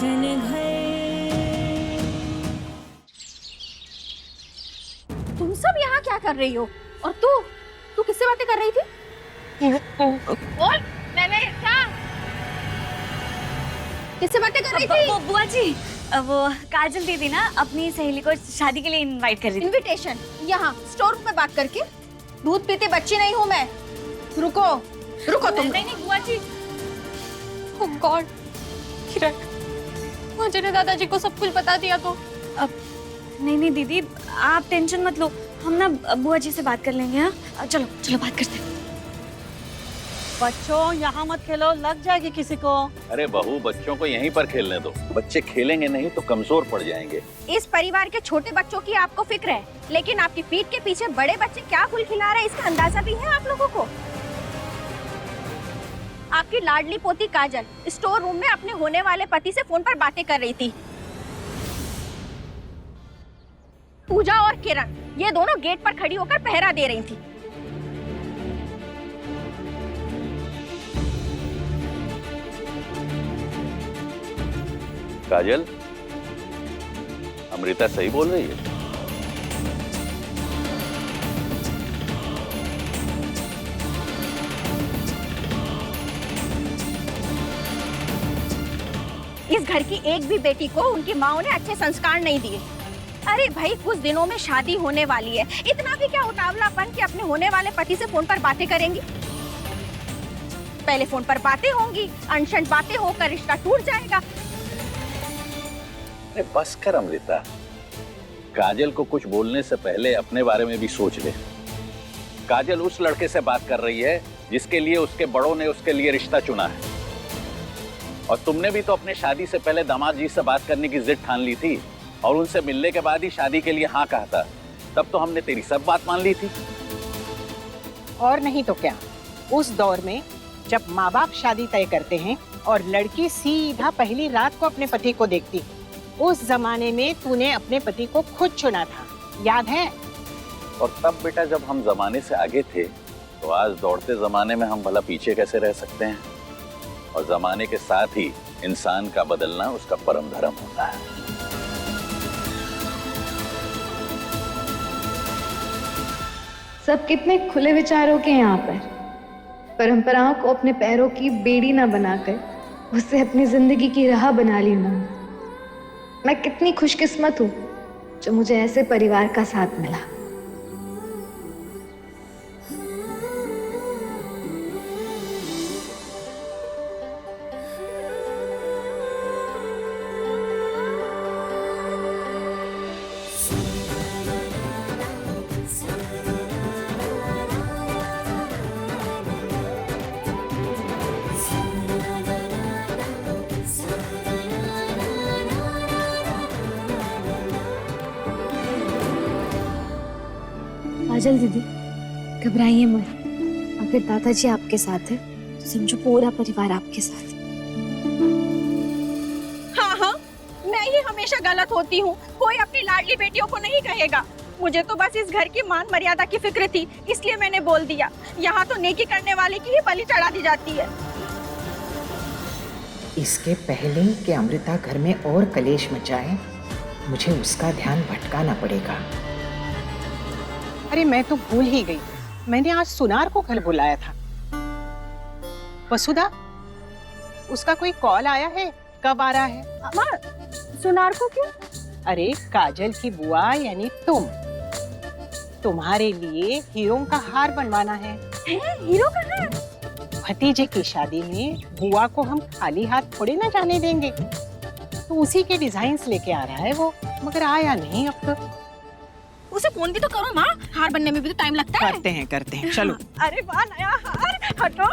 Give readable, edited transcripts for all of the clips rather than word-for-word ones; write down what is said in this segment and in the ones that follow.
काजल घर। तुम सब यहाँ क्या कर रही हो? और तू किससे बातें कर रही थी? बोल, मैंने क्या? किससे बातें कर रही थी? बुआ जी, वो काजल दीदी ना अपनी सहेली को शादी के लिए इनवाइट कर रही थी। इनविटेशन यहाँ स्टोर रूम में बात करके? दूध पीती बच्ची नहीं हूँ मैं। रुको तुम। नहीं बुआ जी। ओह गॉड, किरण, मुझे ने दादाजी को सब कुछ बता दिया तो? नहीं दीदी, आप टेंशन मत लो, हम ना बुआ जी से बात कर लेंगे। हाँ चलो बात करते हैं। बच्चों यहाँ मत खेलो, लग जाएगी किसी को। अरे बहू, बच्चों को यहीं पर खेलने दो। बच्चे खेलेंगे नहीं तो कमजोर पड़ जाएंगे। इस परिवार के छोटे बच्चों की आपको फिक्र है, लेकिन आपकी पीठ के पीछे बड़े बच्चे क्या फूल खिला रहे हैं इसका अंदाजा भी है आप लोगों को? आपकी लाडली पोती काजल स्टोर रूम में अपने होने वाले पति से फोन पर बातें कर रही थी। पूजा और किरण ये दोनों गेट पर खड़ी होकर पहरा दे रही थी। काजल, अमृता सही बोल रही है। इस घर की एक भी बेटी को उनकी माँ ने अच्छे संस्कार नहीं दिए। अरे भाई, कुछ दिनों में शादी होने वाली है, इतना भी क्या उतावलापन कि अपने होने वाले पति से फोन पर बातें करेंगी? पहले फोन पर बातें होंगी, अनशन बातें होकर रिश्ता टूट जाएगा। अरे बस कर अमृता, काजल को कुछ बोलने से पहले अपने बारे में भी सोच ले। काजल उस लड़के से बात कर रही है जिसके लिए उसके बड़ों ने उसके लिए रिश्ता चुना है। और तुमने भी तो अपने शादी से पहले दामाद जी से बात करने की जिद ठान ली थी और उनसे मिलने के बाद ही शादी के लिए हाँ कहा था। तब तो हमने तेरी सब बात मान ली थी। और नहीं तो क्या, उस दौर में जब माँ बाप शादी तय करते हैं और लड़की सीधा पहली रात को अपने पति को देखती, उस जमाने में तूने अपने पति को खुद चुना था, याद है? और तब बेटा जब हम जमाने से आगे थे तो आज दौड़ते जमाने में हम भला पीछे कैसे रह सकते हैं? और जमाने के साथ ही इंसान का बदलना उसका परम धर्म होता है। सब कितने खुले विचारों के यहाँ पर। परंपराओं को अपने पैरों की बेड़ी ना बनाकर उससे अपनी जिंदगी की राह बना ली उन्होंने। मैं कितनी खुशकिस्मत हूँ जो मुझे ऐसे परिवार का साथ मिला। काजल दीदी, घबराइए मत। अगर दादाजी आपके साथ है तो समझो पूरा परिवार आपके साथ है। हाँ, मैं ही हमेशा गलत होती हूँ। कोई अपनी लाडली बेटियों को नहीं कहेगा। मुझे तो बस इस घर की मान मर्यादा की फिक्र थी, इसलिए मैंने बोल दिया। यहाँ तो नेकी करने वाले की ही बलि चढ़ा दी जाती है। इसके पहले कि अमृता घर में और कलेश मचाए, मुझे उसका ध्यान भटकाना पड़ेगा। अरे मैं तो भूल ही गई, मैंने आज सुनार को कल बुलाया था। वसुधा, उसका कोई कॉल आया है? कब आ रहा है? माँ, सुनार को क्यों? अरे काजल की बुआ यानी तुम्हारे लिए हीरो का हार बनवाना है। हीरो का हार? भतीजे की शादी में बुआ को हम खाली हाथ थोड़े ना जाने देंगे। तो उसी के डिजाइन्स लेके आ रहा है वो, मगर आया नहीं अब तक। उसे फोन भी तो करो माँ, हार बनने में भी तो टाइम लगता है। करते हैं चलो। अरे वाह, नया हार, हटो।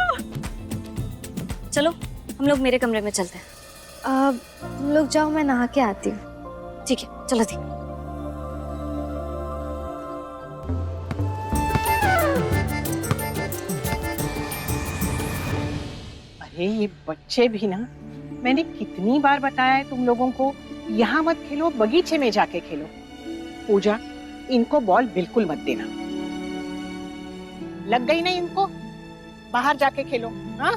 चलो हम लोग मेरे कमरे में चलते हैं। तुम लोग जाओ, मैं नहा के आती हूँ। ठीक है, चलो दी। अरे ये बच्चे भी ना, मैंने कितनी बार बताया है तुम लोगों को, यहाँ मत खेलो, बगीचे में जाके खेलो। पूजा, इनको बॉल बिल्कुल मत देना। लग गई नहीं इनको? बाहर जाके खेलो। हाँ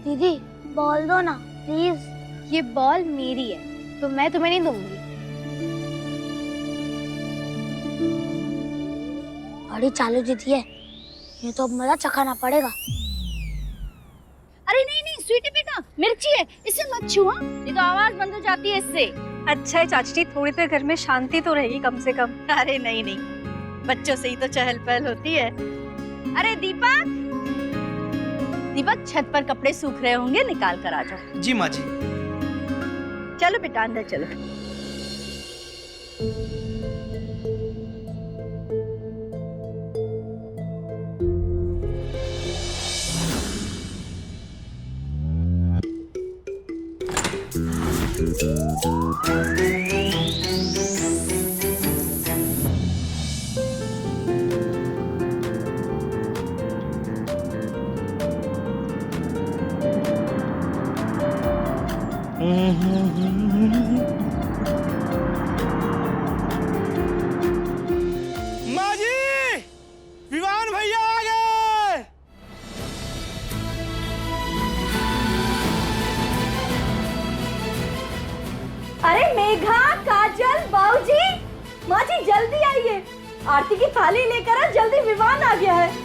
दीदी, बॉल दो ना प्लीज। ये बॉल मेरी है तो मैं तुम्हें नहीं दूंगी। बड़ी चालू जीती है, ये तो अब मजा चखाना पड़ेगा। अरे नहीं नहीं स्वीटी बेटा, मिर्ची है, इसे मत छुआ, ये तो आवाज बंद हो जाती है इससे। अच्छा है चाची, थोड़ी देर घर में शांति तो रहेगी कम से कम। अरे नहीं नहीं, बच्चों से ही तो चहल पहल होती है। अरे दीपक, दीपक छत पर कपड़े सूख रहे होंगे, निकाल कर आ जाओ। जी माँ जी। चलो बेटा अंदर चलो। माँ जी, विवान भैया आ गए। अरे मेघा, काजल, बाबूजी, माँ जी जल्दी आइए, आरती की थाली लेकर आ, जल्दी विवान आ गया है।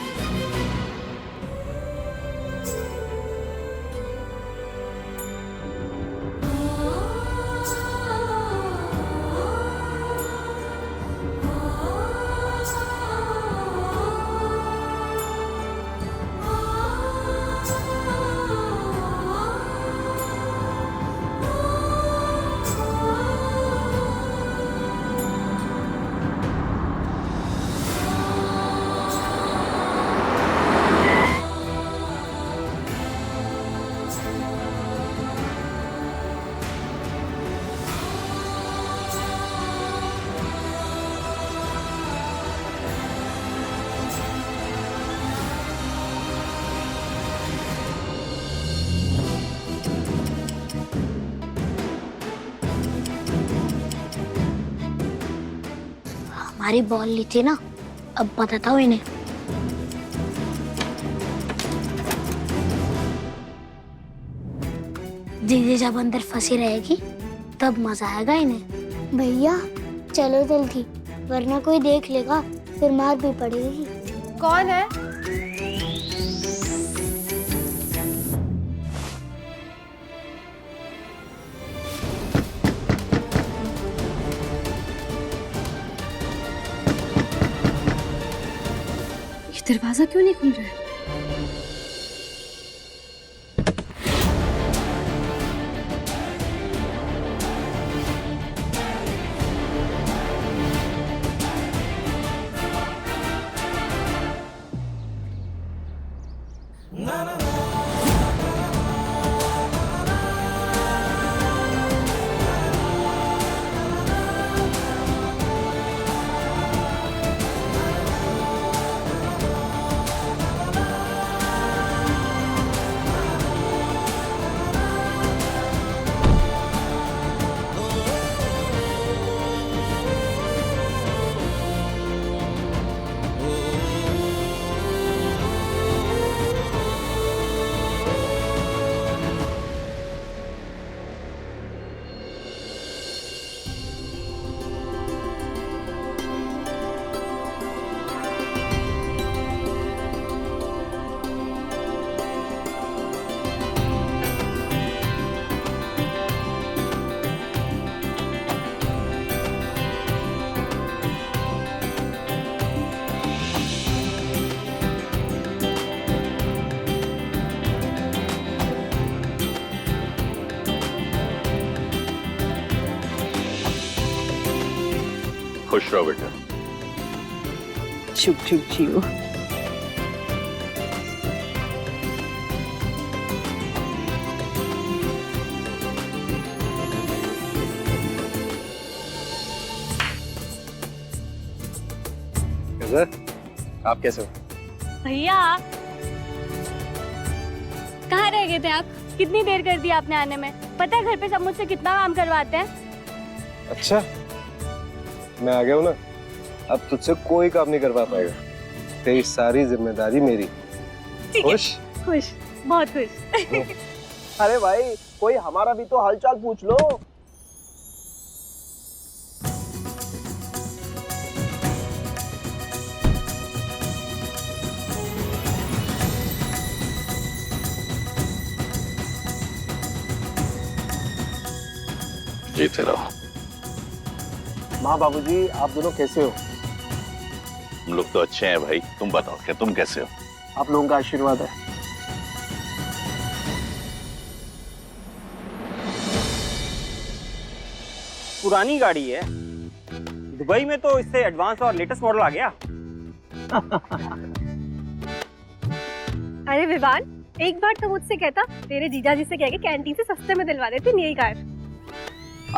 हमारी बॉल ली थी ना, अब बताता हूँ इन्हें। दीदी जब अंदर फंसी रहेगी तब मजा आएगा इन्हें। भैया चलो जल्दी, वरना कोई देख लेगा फिर मार भी पड़ेगी। कौन है? ये दरवाजा क्यों नहीं खुल रहा है? खुश रहो बेटा। चुप चुप जियो। आप कैसे हो? भैया कहाँ रह गए थे आप? कितनी देर कर दी आपने आने में? पता है घर पे सब मुझसे कितना काम करवाते हैं। अच्छा, मैं आ गया हूँ ना, अब तुझसे कोई काम नहीं करवा पाएगा। तेरी सारी जिम्मेदारी मेरी। खुश? खुश, बहुत खुश। अरे भाई कोई हमारा भी तो हालचाल पूछ लो। जीते रहो। माँ बाबूजी आप दोनों कैसे हो? हम लोग तो अच्छे हैं भाई, तुम बताओ कि तुम कैसे हो? आप लोगों का आशीर्वाद है। पुरानी गाड़ी है, दुबई में तो इससे एडवांस और लेटेस्ट मॉडल आ गया। अरे विवान, एक बार तो मुझसे कहता, तेरे जीजाजी से कह के कैंटीन से सस्ते में दिलवा देती नई कार।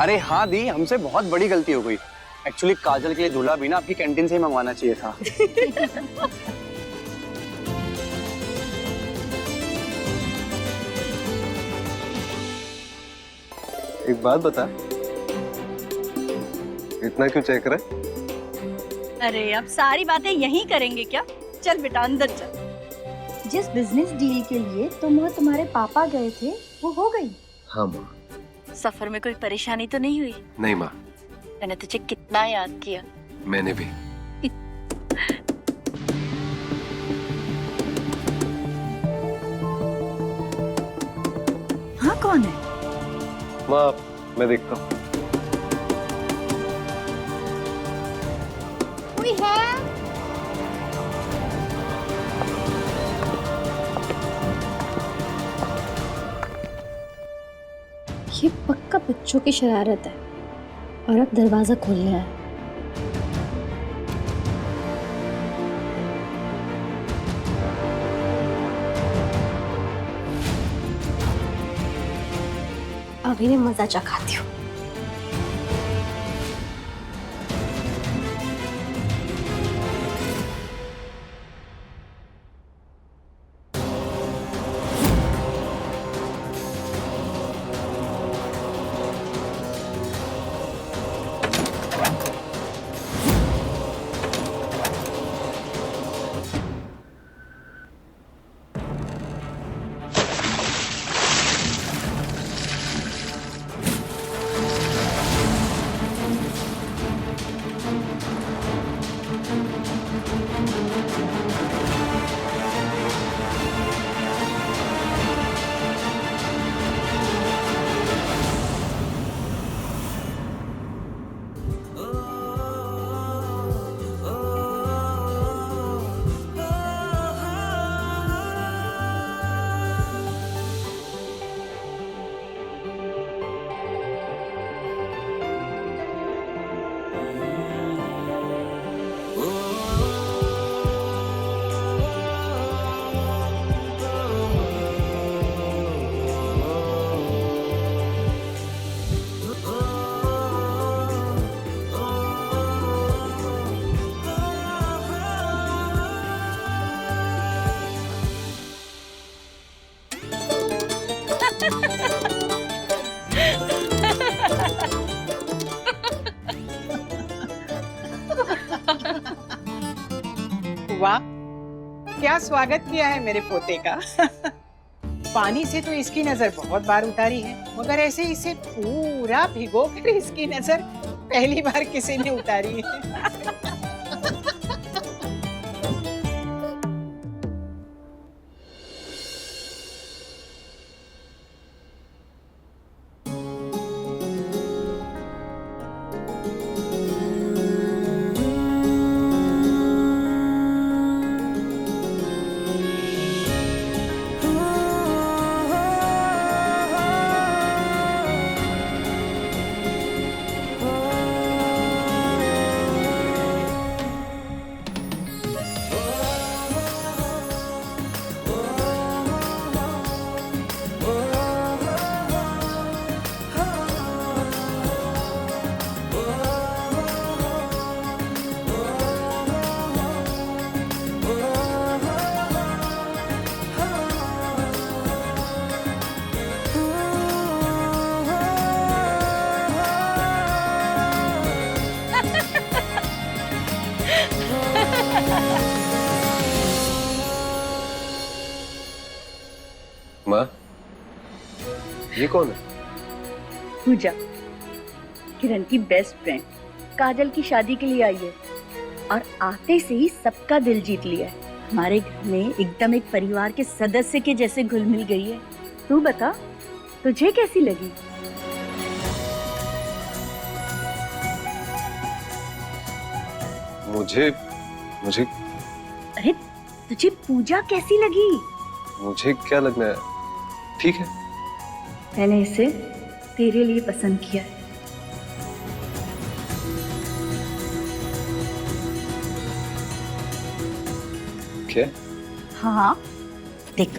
अरे हाँ दी, हमसे बहुत बड़ी गलती हो गई। एक्चुअली काजल के लिए दूल्हा भी ना आपकी कैंटीन से ही मंगवाना चाहिए था। एक बात बता, इतना क्यों चेक रहा है? अरे अब सारी बातें यहीं करेंगे क्या? चल बेटा अंदर चल। जिस बिजनेस डील के लिए तुम और तुम्हारे पापा गए थे वो हो गई? हाँ माँ। सफर में कोई परेशानी तो नहीं हुई? नहीं माँ। मैंने तुझे कितना याद किया। मैंने भी। हाँ कौन है? माँ मैं देखता हूँ। कोई है? ये पक्का बच्चों की शरारत है और अब दरवाजा खोलने आया। अभी मैं मजा चखाती हूँ। वाह, क्या स्वागत किया है मेरे पोते का। पानी से तो इसकी नजर बहुत बार उतारी है, मगर ऐसे इसे पूरा भिगो कर इसकी नजर पहली बार किसी ने उतारी है। ये कौन है? पूजा, किरण की बेस्ट फ्रेंड, काजल की शादी के लिए आई है और आते से ही सबका दिल जीत लिया है। हमारे घर में एकदम एक परिवार के सदस्य के जैसे घुल मिल गई है। तू बता, तुझे कैसी लगी? मुझे मुझे अरे तुझे पूजा कैसी लगी? मुझे क्या लगना है, ठीक है। मैंने इसे तेरे लिए पसंद किया है। क्या? हाँ, देख,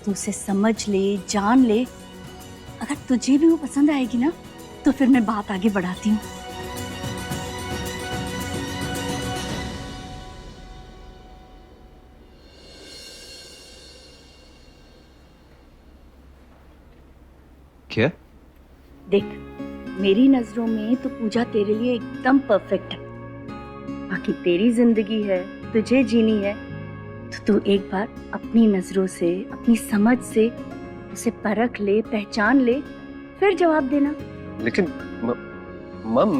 तू उसे समझ ले, जान ले। अगर तुझे भी वो पसंद आएगी ना, तो फिर मैं बात आगे बढ़ाती हूँ। क्या? देख, मेरी नजरों में तो पूजा तेरे लिए एकदम परफेक्ट है। बाकी तेरी जिंदगी है, तुझे जीनी है, तो तू एक बार अपनी नजरों से, अपनी समझ से उसे परख ले, पहचान ले, फिर जवाब देना। लेकिन मम,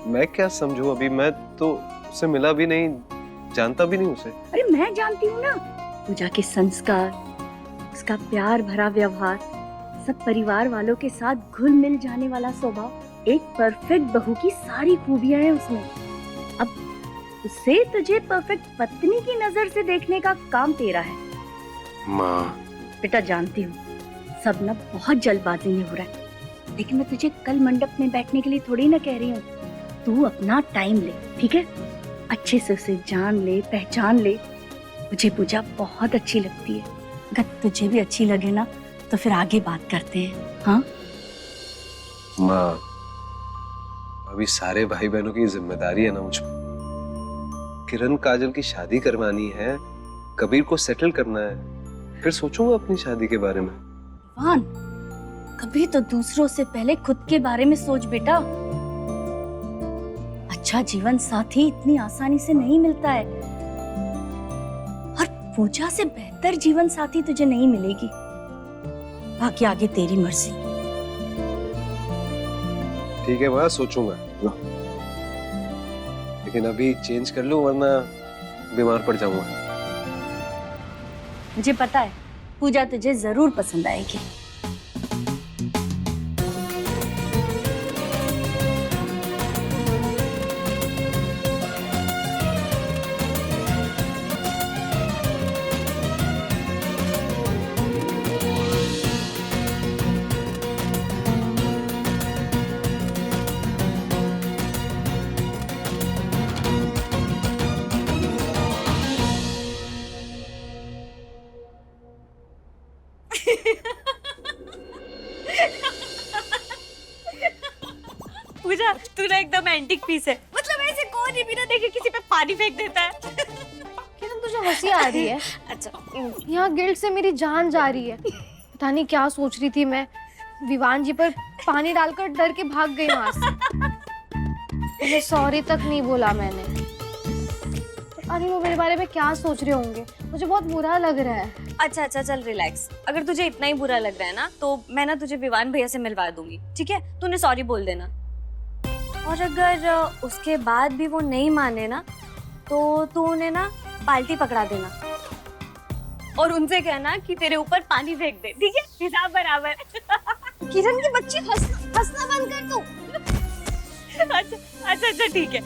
मैं क्या समझूं? अभी मैं तो उससे मिला भी नहीं, जानता भी नहीं उसे। अरे मैं जानती हूँ ना, पूजा के संस्कार, उसका प्यार भरा व्यवहार, सब परिवार वालों के साथ घुल मिल जाने वाला स्वभाव, एक परफेक्ट बहू की सारी खूबियां हैं उसमें। अब उसे तुझे परफेक्ट पत्नी की नजर से देखने का काम तेरा है। माँ बेटा, जानती हूँ सब ना बहुत जल्दबाजी में हो रहा है, लेकिन मैं तुझे कल मंडप में बैठने के लिए थोड़ी ना कह रही हूँ। तू अपना टाइम ले, ठीक है? अच्छे से उसे जान ले, पहचान ले। मुझे पूजा बहुत अच्छी लगती है। अगर तुझे भी अच्छी लगे ना, तो फिर आगे बात करते हैं। हाँ माँ, अभी सारे भाई बहनों की जिम्मेदारी है ना मुझ पर। किरण काजल की शादी करवानी है, कबीर को सेटल करना है, फिर सोचूंगा अपनी शादी के बारे में। वान, कभी तो दूसरों से पहले खुद के बारे में सोच बेटा। अच्छा जीवन साथी इतनी आसानी से नहीं मिलता है, और पूजा से बेहतर जीवन साथी तुझे नहीं मिलेगी। बाकी आगे तेरी मर्जी। ठीक है माँ, सोचूंगा। लेकिन अभी चेंज कर लूं, वरना बीमार पड़ जाऊंगा। मुझे पता है पूजा तुझे जरूर पसंद आएगी। पूजा, तू ना एकदम एंटिक पीस है। मतलब ऐसे कौन ही बिना देखे किसी पे पानी फेंक देता है? किरण, तुझे हंसी आ रही है? अच्छा, यहाँ गिल्ट से मेरी जान जा रही है। पता नहीं क्या सोच रही थी मैं। विवान जी पर पानी डालकर डर के भाग गई वहां से। सॉरी तक नहीं बोला मैंने। अरे वो मेरे बारे में क्या सोच रहे होंगे, मुझे बहुत बुरा लग रहा है। अच्छा, चल रिलैक्स। अगर तुझे इतना ही बुरा लग रहा है ना, तो मैं ना तुझे विवान भैया से मिलवा दूंगी, ठीक है? तूने सॉरी बोल देना। और अगर उसके बाद भी वो नहीं माने ना, तो तू उन्हें ना बाल्टी पकड़ा देना और उनसे कहना कि तेरे ऊपर पानी फेंक दे, ठीक है? हिसाब बराबर। किरण की बच्ची हंसना बंद कर तू। अच्छा ठीक है।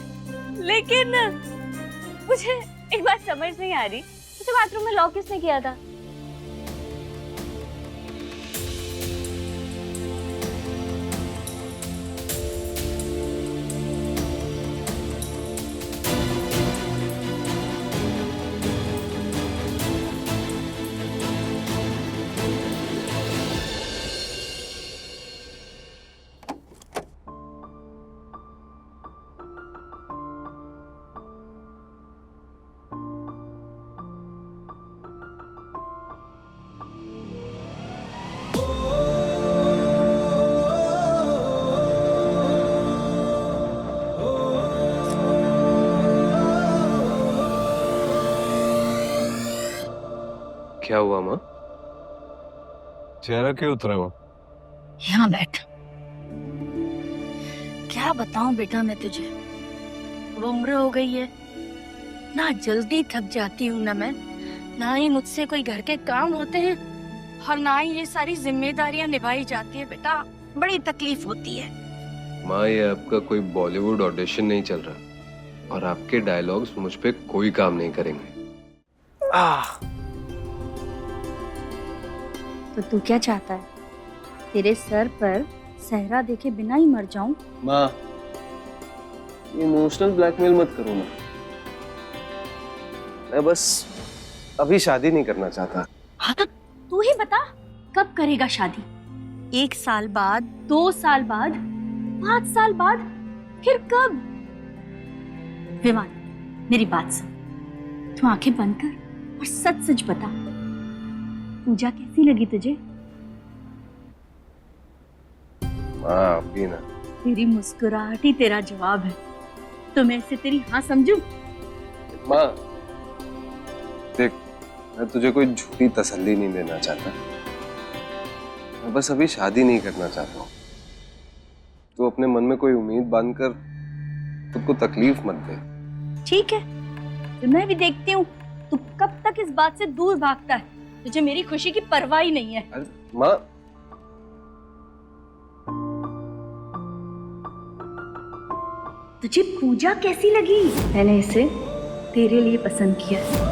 लेकिन मुझे एक बात समझ नहीं आ रही, तुझे बाथरूम में लॉक किसने किया था? क्या हुआ माँ? चेहरा क्यों उतरा हुआ? यहाँ बैठ। क्या बताऊं बेटा मैं तुझे, वो उम्र हो गई है ना, जल्दी थक जाती हूँ ना मैं, ना ही मुझसे कोई घर के काम होते हैं और ना ही ये सारी जिम्मेदारियां निभाई जाती है बेटा, बड़ी तकलीफ होती है। माँ, ये आपका कोई बॉलीवुड ऑडिशन नहीं चल रहा और आपके डायलॉग्स मुझ पे कोई काम नहीं करेंगे। तो तू क्या चाहता है, तेरे सर पर सहरा देखे बिना ही मर जाऊं? माँ, इमोशनल ब्लैकमेल मत करो ना। मैं बस अभी शादी नहीं करना चाहता। हाँ तो तू ही बता, कब करेगा शादी? 1 साल बाद, 2 साल बाद, 5 साल बाद, फिर कब? विमान, मेरी बात सुन, तू आंखें बंद कर और सच सच बता, पूजा कैसी लगी तुझे? माँ, अभी ना। तेरी मुस्कुराहट ही तेरा जवाब है, तो मैं इसे तेरी हाँ समझूं? माँ देख, मैं तुझे कोई झूठी तसल्ली नहीं देना चाहता, मैं बस अभी शादी नहीं करना चाहता हूँ। तू अपने मन में कोई उम्मीद बांधकर खुद को तकलीफ मत दे। ठीक है, तो मैं भी देखती हूँ तू कब तक इस बात से दूर भागता है, तुझे मेरी खुशी की परवाह ही नहीं है। अरे माँ, तुझे पूजा कैसी लगी? मैंने इसे तेरे लिए पसंद किया है।